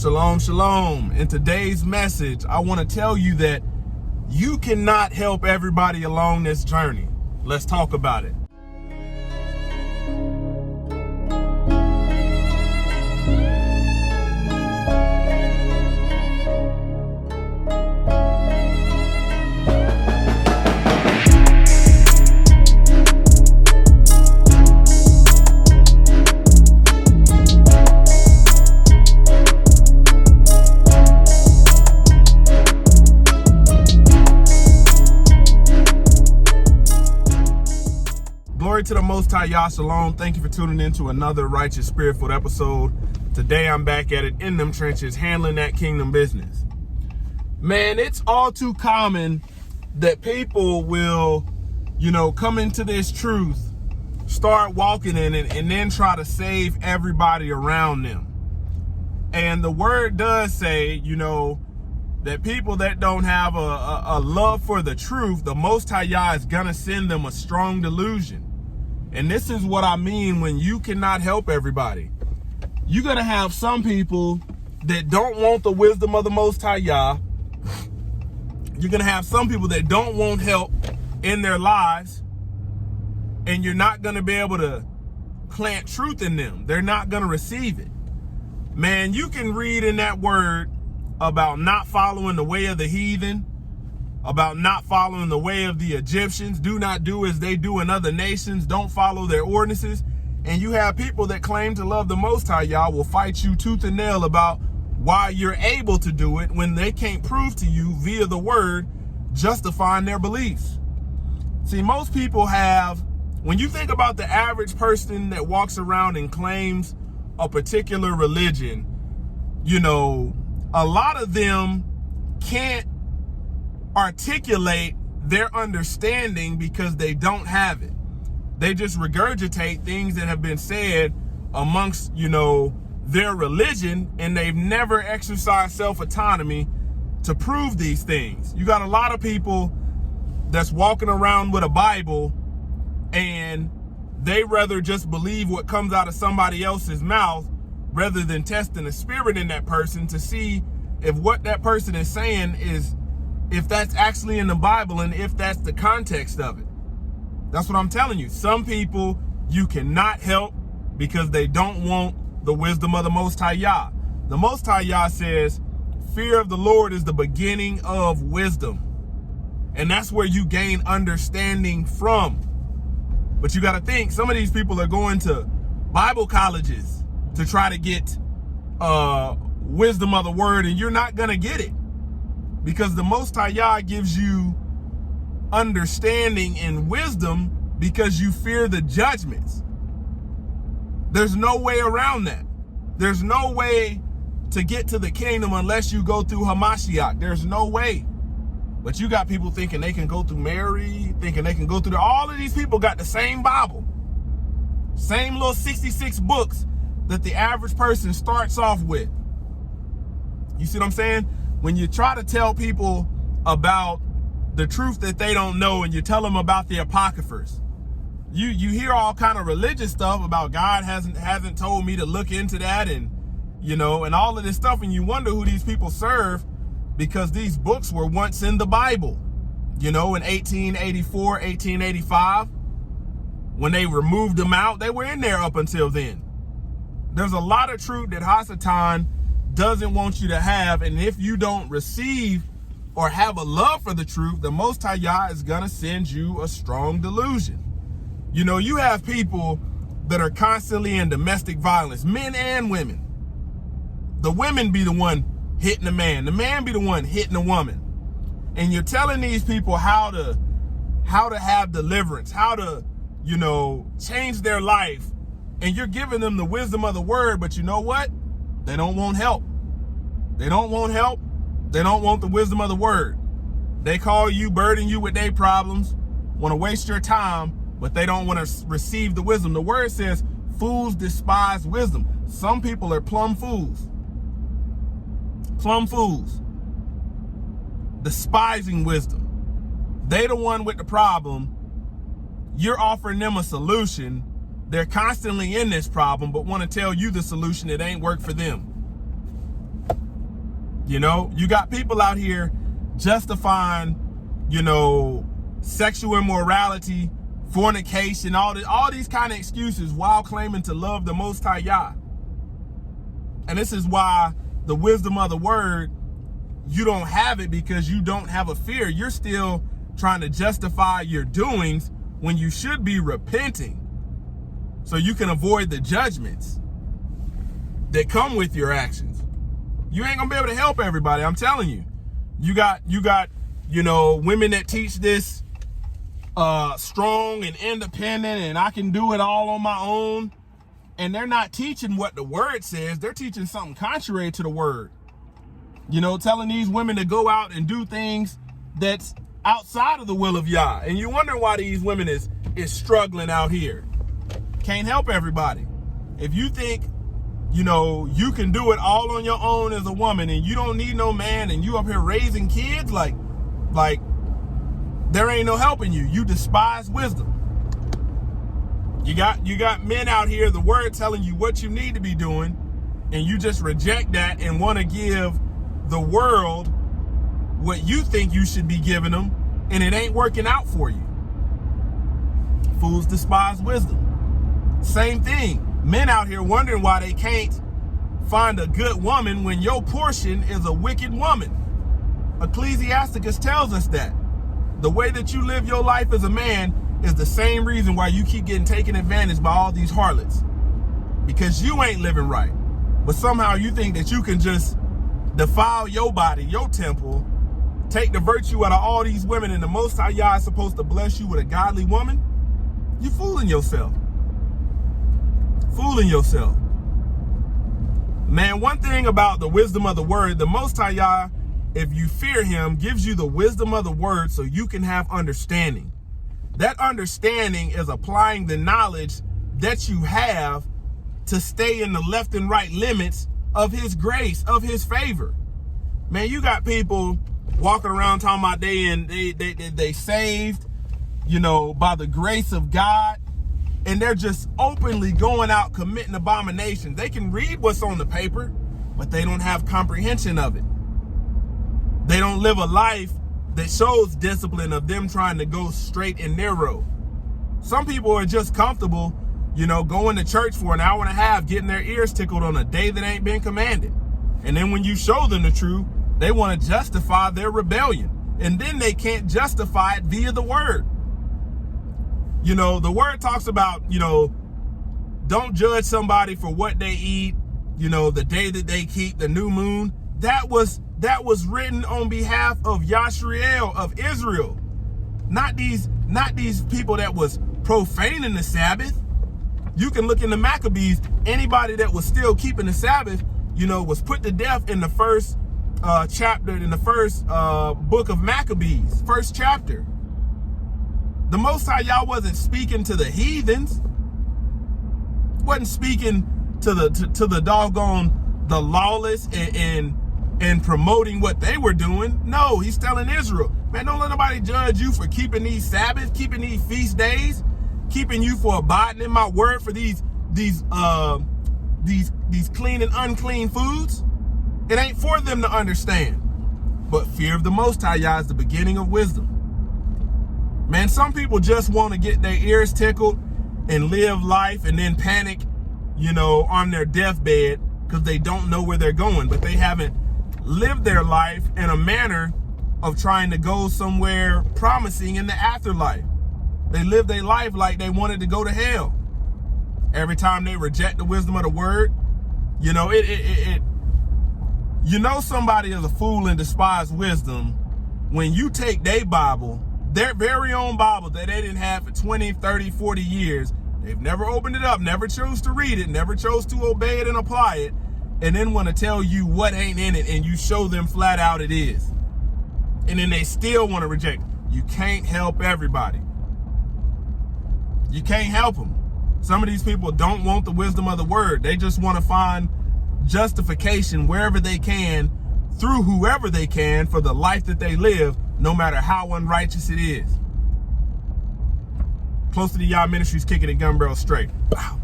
Shalom, shalom. In today's message, I want to tell you that you cannot help everybody along this journey. Let's talk about it. Glory to the Most High, YAH Shalom. Thank you for tuning in to another Righteous Spirit-filled episode. Today I'm back at it in them trenches, handling that kingdom business. Man, it's all too common that people will, come into this truth, start walking in it, and then try to save everybody around them. And the word does say, that people that don't have a love for the truth, the Most High Yah is going to send them a strong delusion. And this is what I mean when you cannot help everybody. You're going to have some people that don't want the wisdom of the Most High Yah. You're going to have some people that don't want help in their lives. And you're not going to be able to plant truth in them. They're not going to receive it. Man, you can read in that word about not following the way of the heathen, about not following the way of the Egyptians. Do not do as they do in other nations. Don't follow their ordinances. And you have people that claim to love the Most High Yah will fight you tooth and nail about why you're able to do it when they can't prove to you via the word justifying their beliefs. See, most people have, when you think about the average person that walks around and claims a particular religion, a lot of them can't articulate their understanding because they don't have it. They just regurgitate things that have been said amongst, their religion, and they've never exercised self-autonomy to prove these things. You got a lot of people that's walking around with a Bible and they rather just believe what comes out of somebody else's mouth rather than testing the spirit in that person to see if what that person is saying is, if that's actually in the Bible and if that's the context of it. That's what I'm telling you. Some people you cannot help because they don't want the wisdom of the Most High Yah. The Most High Yah says, fear of the Lord is the beginning of wisdom. And that's where you gain understanding from. But you got to think, some of these people are going to Bible colleges to try to get wisdom of the word, and you're not going to get it. Because the Most High Yah gives you understanding and wisdom because you fear the judgments. There's no way around that. There's no way to get to the kingdom unless you go through Hamashiach. There's no way. But you got people thinking they can go through Mary, thinking they can go through all of these people got the same Bible. Same little 66 books that the average person starts off with. You see what I'm saying? When you try to tell people about the truth that they don't know and you tell them about the apocryphers, you hear all kind of religious stuff about God hasn't told me to look into that, and and all of this stuff, and you wonder who these people serve because these books were once in the Bible. In 1884, 1885, when they removed them out, they were in there up until then. There's a lot of truth that Hasatan doesn't want you to have, and if you don't receive or have a love for the truth, the Most High Yah is gonna send you a strong delusion. You have people that are constantly in domestic violence, men and women. The women be the one hitting the man be the one hitting the woman. And you're telling these people how to have deliverance, how to, change their life, and you're giving them the wisdom of the word, but you know what? They don't want help. They don't want help. They don't want the wisdom of the word. They call you, burden you with their problems, want to waste your time, but they don't want to receive the wisdom. The word says fools despise wisdom. Some people are plumb fools. Plumb fools. Despising wisdom. They the one with the problem. You're offering them a solution. They're constantly in this problem, but want to tell you the solution that ain't worked for them. You know, you got people out here justifying, sexual immorality, fornication, all these kind of excuses while claiming to love the Most High Yah. And this is why the wisdom of the word, you don't have it, because you don't have a fear. You're still trying to justify your doings when you should be repenting, so you can avoid the judgments that come with your actions. You ain't gonna be able to help everybody. I'm telling you. You got, women that teach this strong and independent, and I can do it all on my own. And they're not teaching what the word says. They're teaching something contrary to the word. Telling these women to go out and do things that's outside of the will of Yah. And you wonder why these women is struggling out here. Can't help everybody. If you think, you can do it all on your own as a woman, and you don't need no man, and you up here raising kids, like there ain't no helping you. You despise wisdom. You got men out here, the word telling you what you need to be doing, and you just reject that and want to give the world what you think you should be giving them, and it ain't working out for you. Fools despise wisdom. Same thing. Men out here wondering why they can't find a good woman when your portion is a wicked woman. Ecclesiasticus tells us that. The way that you live your life as a man is the same reason why you keep getting taken advantage by all these harlots. Because you ain't living right. But somehow you think that you can just defile your body, your temple, take the virtue out of all these women, and the Most High Yah is supposed to bless you with a godly woman? You fooling yourself. Fooling yourself. Man, one thing about the wisdom of the word, the Most High Yah, if you fear him, gives you the wisdom of the word so you can have understanding. That understanding is applying the knowledge that you have to stay in the left and right limits of his grace, of his favor. Man, you got people walking around talking about they saved, by the grace of God, and they're just openly going out committing abominations. They can read what's on the paper, but they don't have comprehension of it. They don't live a life that shows discipline of them trying to go straight and narrow. Some people are just comfortable, going to church for an hour and a half, getting their ears tickled on a day that ain't been commanded. And then when you show them the truth, they want to justify their rebellion. And then they can't justify it via the word. The word talks about, don't judge somebody for what they eat, the day that they keep, the new moon. That was written on behalf of Yashriel, of Israel. Not these people that was profaning the Sabbath. You can look in the Maccabees. Anybody that was still keeping the Sabbath, was put to death in the first chapter, in the first book of Maccabees, first chapter. The Most High Yah wasn't speaking to the heathens. Wasn't speaking to the doggone, the lawless and promoting what they were doing. No, he's telling Israel, man, don't let nobody judge you for keeping these Sabbaths, keeping these feast days, keeping you for abiding in my word for these clean and unclean foods. It ain't for them to understand. But fear of the Most High Yah is the beginning of wisdom. Man, some people just want to get their ears tickled and live life and then panic, on their deathbed because they don't know where they're going, but they haven't lived their life in a manner of trying to go somewhere promising in the afterlife. They live their life like they wanted to go to hell. Every time they reject the wisdom of the word, somebody is a fool and despise wisdom when you take their Bible, their very own Bible that they didn't have for 20, 30, 40 years. They've never opened it up, never chose to read it, never chose to obey it and apply it, and then want to tell you what ain't in it, and you show them flat out it is. And then they still want to reject it. You can't help everybody. You can't help them. Some of these people don't want the wisdom of the word. They just want to find justification wherever they can, through whoever they can, for the life that they live, no matter how unrighteous it is. Close to the YAH Ministries, kicking it gun barrel straight. Wow.